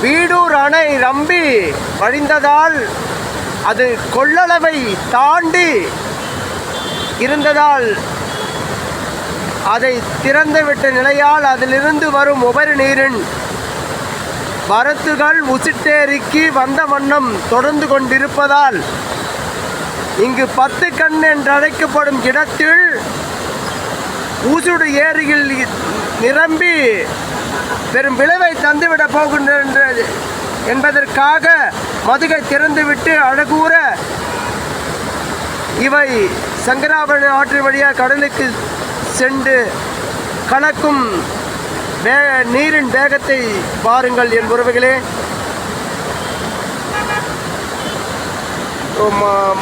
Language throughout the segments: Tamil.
வீடூர் அணை ரம்பி வழிந்ததால் அது கொள்ளளவை தாண்டி இருந்ததால் அதை திறந்துவிட்ட நிலையால் அதிலிருந்து வரும் உபரி நீரின் வரத்துகள் உசிட்டேரிக்கு வந்த வண்ணம் தொடர்ந்து கொண்டிருப்பதால் இங்கு 10 கண் என்றழைக்கப்படும் இடத்தில் ஊசுடு ஏரியில் நிரம்பி பெரும் விளைவை தந்துவிடப் போகின்றது என்பதற்காக மதுகை திறந்துவிட்டு அழகூற இவை சங்கராபரணி ஆற்று வழியாக கடலுக்கு சென்று கலக்கும் நீரின் வேகத்தை பாருங்கள் என் உறவுகளே.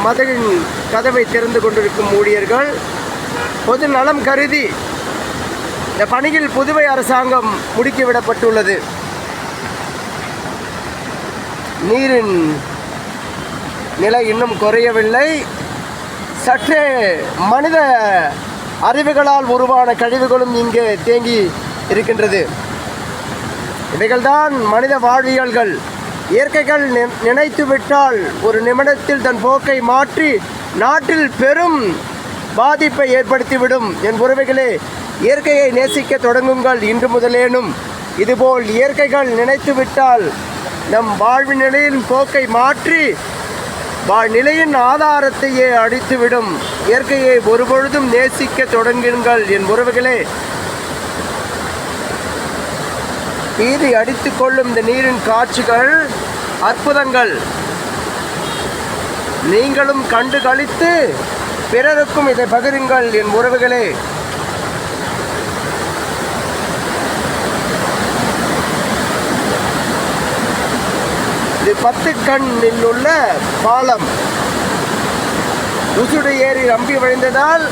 மதுகின் கதவை திறந்து கொண்டிருக்கும் ஊழியர்கள் பொது நலம் கருதி இந்த பணியில் புதுவை அரசாங்கம் முடுக்கிவிடப்பட்டுள்ளது. நீரின் நிலை இன்னும் குறையவில்லை. சற்றே மனித அறிவுகளால் உருவான கழிவுகளும் இங்கே தேங்கி இருக்கின்றது. இவைகள்தான் மனித வாழ்வியல்கள். இயற்கைகள் நினைத்துவிட்டால் ஒரு நிமிடத்தில் தன் போக்கை மாற்றி நாட்டில் பெரும் பாதிப்பை ஏற்படுத்திவிடும். என் உறவுகளே, இயற்கையை நேசிக்க தொடங்குங்கள் இன்று முதலேனும். இதுபோல் இயற்கைகள் நினைத்துவிட்டால் நம் வாழ்வு நிலையின் போக்கை மாற்றி நிலையின் ஆதாரத்தையே அடித்துவிடும். இயற்கையை ஒருபொழுதும் நேசிக்க தொடங்குங்கள் என் உறவுகளே. பீதி அடித்து கொள்ளும் இந்த நீரின் காட்சிகள் அற்புதங்கள். நீங்களும் கண்டு களித்து பிறருக்கும் இதை பகிருங்கள் என் உறவுகளே. இது 10 கண்ணில் உள்ள பாலம். உசுடு ஏரி ரம்பி வழிந்ததால்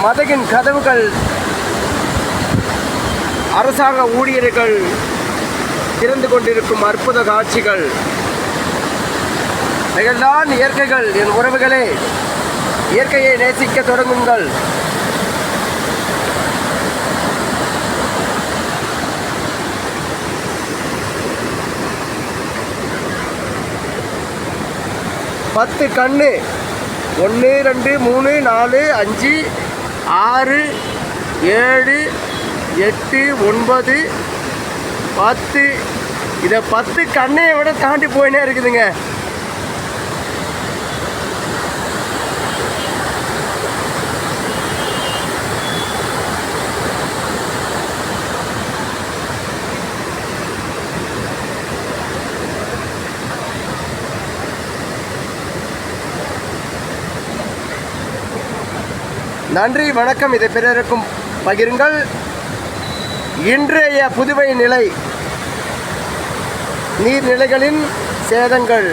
மதகின் கதவுகள் அரசாங்க ஊழியர்கள் திறந்து கொண்டிருக்கும் அற்புத காட்சிகள். இவைகள்தான் இயற்கைகள் என் உறவுகளே. இயற்கையை நேசிக்க தொடங்குங்கள். பத்து கண்ணு 1 2 3 4 5 6 7 8 9 10. இதை 10 கண்ணையை விட தாண்டி போயினே இருக்குதுங்க. நன்றி, வணக்கம். இதை பிறருக்கும் பகிருங்கள். இன்றைய புதுவை நிலை நீர்நிலைகளின் சேதங்கள்